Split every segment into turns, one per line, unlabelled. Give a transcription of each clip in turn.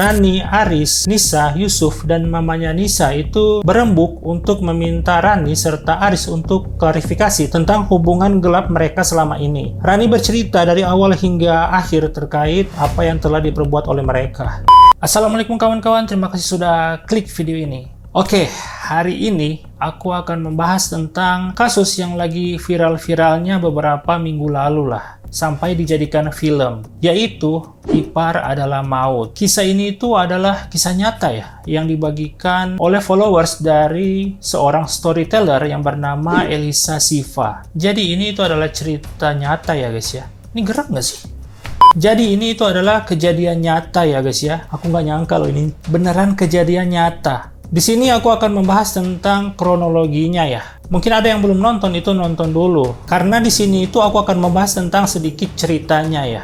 Rani, Aris, Nisa, Yusuf, dan mamanya Nisa itu berembuk untuk meminta Rani serta Aris untuk klarifikasi tentang hubungan gelap mereka selama ini. Rani bercerita dari awal hingga akhir terkait apa yang telah diperbuat oleh mereka. Assalamualaikum kawan-kawan, terima kasih sudah klik video ini. Oke, hari ini aku akan membahas tentang kasus yang lagi viral-viralnya beberapa minggu lalu lah, sampai dijadikan film, yaitu Ipar Adalah Maut. Kisah ini itu adalah kisah nyata ya, yang dibagikan oleh followers dari seorang storyteller yang bernama Elisa Siva. Jadi ini itu adalah cerita nyata ya guys ya. Ini gerak nggak sih? Jadi ini itu adalah kejadian nyata ya guys ya. Aku nggak nyangka loh ini beneran kejadian nyata. Di sini aku akan membahas tentang kronologinya ya. Mungkin ada yang belum nonton, itu nonton dulu. Karena di sini itu aku akan membahas tentang sedikit ceritanya ya.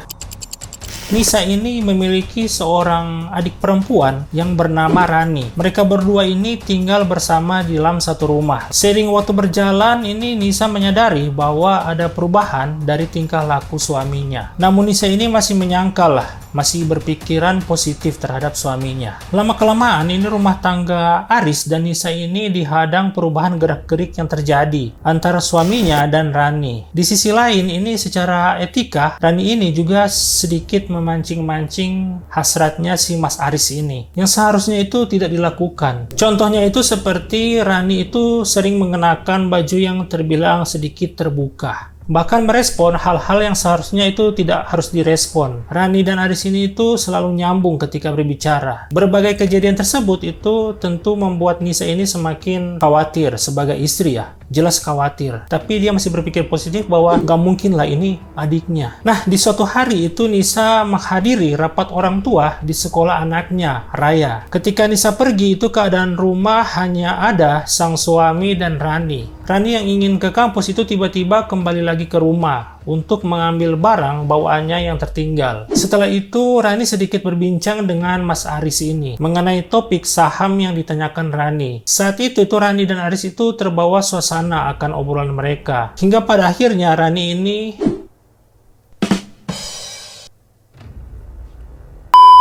Nisa ini memiliki seorang adik perempuan yang bernama Rani. Mereka berdua ini tinggal bersama di dalam satu rumah. Seiring waktu berjalan, ini Nisa menyadari bahwa ada perubahan dari tingkah laku suaminya. Namun Nisa ini masih menyangkal lah, masih berpikiran positif terhadap suaminya. Lama-kelamaan ini rumah tangga Aris dan Nisa ini dihadang perubahan gerak-gerik yang terjadi antara suaminya dan Rani. Di sisi lain, ini secara etika, Rani ini juga sedikit memancing-mancing hasratnya si Mas Aris ini, yang seharusnya itu tidak dilakukan. Contohnya itu seperti Rani itu sering mengenakan baju yang terbilang sedikit terbuka. Bahkan merespon hal-hal yang seharusnya itu tidak harus direspon. Rani dan Aris ini itu selalu nyambung ketika berbicara. Berbagai kejadian tersebut itu tentu membuat Nisa ini semakin khawatir sebagai istri ya. Jelas khawatir. Tapi dia masih berpikir positif bahwa nggak mungkin lah ini adiknya. Nah, di suatu hari itu Nisa menghadiri rapat orang tua di sekolah anaknya, Raya. Ketika Nisa pergi itu keadaan rumah hanya ada sang suami dan Rani. Rani yang ingin ke kampus itu tiba-tiba kembali lagi ke rumah untuk mengambil barang bawaannya yang tertinggal. Setelah itu, Rani sedikit berbincang dengan Mas Aris ini mengenai topik saham yang ditanyakan Rani. Saat itu Rani dan Aris itu terbawa suasana akan obrolan mereka. Hingga pada akhirnya Rani ini...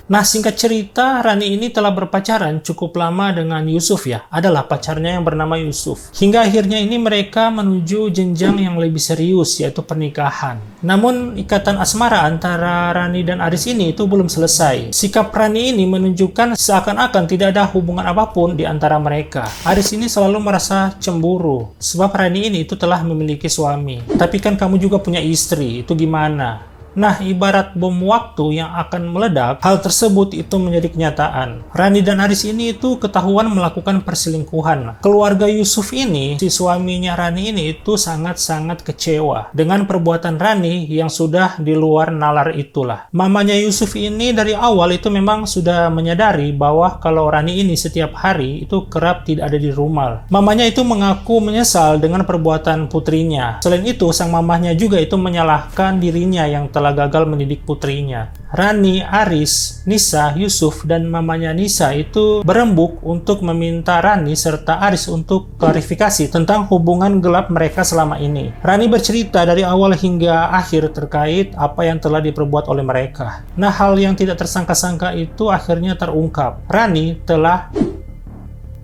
Nah, singkat cerita, Rani ini telah berpacaran cukup lama dengan Yusuf ya. Adalah pacarnya yang bernama Yusuf. Hingga akhirnya ini mereka menuju jenjang yang lebih serius, yaitu pernikahan. Namun, ikatan asmara antara Rani dan Aris ini itu belum selesai. Sikap Rani ini menunjukkan seakan-akan tidak ada hubungan apapun di antara mereka. Aris ini selalu merasa cemburu, sebab Rani ini itu telah memiliki suami. Tapi kan kamu juga punya istri, itu gimana? Nah, ibarat bom waktu yang akan meledak, hal tersebut itu menjadi kenyataan. Rani dan Aris ini itu ketahuan melakukan perselingkuhan. Keluarga Yusuf ini, si suaminya Rani ini itu sangat-sangat kecewa dengan perbuatan Rani yang sudah di luar nalar itulah. Mamanya Yusuf ini dari awal itu memang sudah menyadari bahwa kalau Rani ini setiap hari itu kerap tidak ada di rumah. Mamanya itu mengaku menyesal dengan perbuatan putrinya. Selain itu, sang mamahnya juga itu menyalahkan dirinya yang telah gagal mendidik putrinya. Rani, Aris, Nisa, Yusuf, dan mamanya Nisa itu berembuk untuk meminta Rani serta Aris untuk klarifikasi tentang hubungan gelap mereka selama ini. Rani bercerita dari awal hingga akhir terkait apa yang telah diperbuat oleh mereka. Nah, hal yang tidak tersangka-sangka itu akhirnya terungkap. Rani telah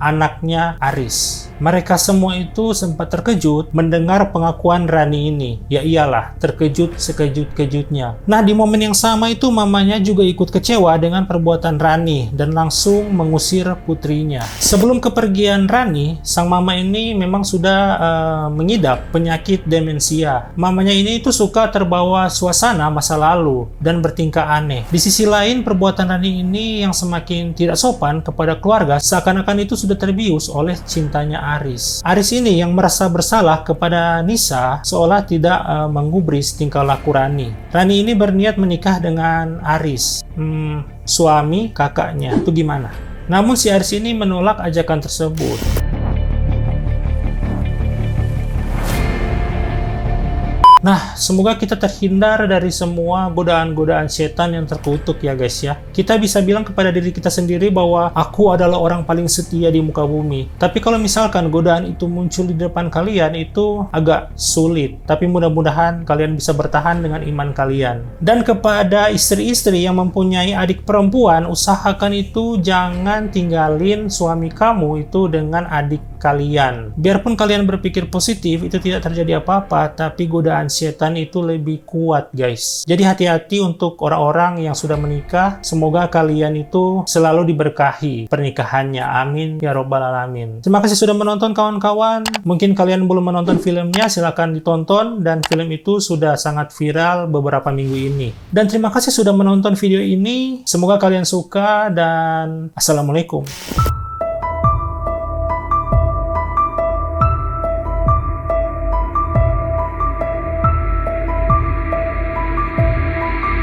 anaknya Aris. Mereka semua itu sempat terkejut mendengar pengakuan Rani ini. Ya iyalah, terkejut sekejut-kejutnya. Nah, di momen yang sama itu mamanya juga ikut kecewa dengan perbuatan Rani dan langsung mengusir putrinya. Sebelum kepergian Rani, sang mama ini memang sudah mengidap penyakit demensia. Mamanya ini itu suka terbawa suasana masa lalu dan bertingkah aneh. Di sisi lain, perbuatan Rani ini yang semakin tidak sopan kepada keluarga seakan-akan itu sudah terbius oleh cintanya Aris. Aris ini yang merasa bersalah kepada Nisa seolah tidak menggubris tingkah laku Rani. Rani ini berniat menikah dengan Aris, suami kakaknya. Itu gimana? Namun si Aris ini menolak ajakan tersebut. Nah, semoga kita terhindar dari semua godaan-godaan setan yang terkutuk ya guys ya. Kita bisa bilang kepada diri kita sendiri bahwa aku adalah orang paling setia di muka bumi. Tapi kalau misalkan godaan itu muncul di depan kalian, itu agak sulit. Tapi mudah-mudahan kalian bisa bertahan dengan iman kalian. Dan kepada istri-istri yang mempunyai adik perempuan, usahakan itu jangan tinggalin suami kamu itu dengan adik kalian. Biarpun kalian berpikir positif, itu tidak terjadi apa-apa, tapi godaan setan itu lebih kuat guys. Jadi hati-hati untuk orang-orang yang sudah menikah. Semoga kalian itu selalu diberkahi pernikahannya. Amin ya robbal alamin. Terima kasih sudah menonton kawan-kawan. Mungkin kalian belum menonton filmnya, silahkan ditonton. Dan film itu sudah sangat viral beberapa minggu ini. Dan terima kasih sudah menonton video ini. Semoga kalian suka dan assalamualaikum.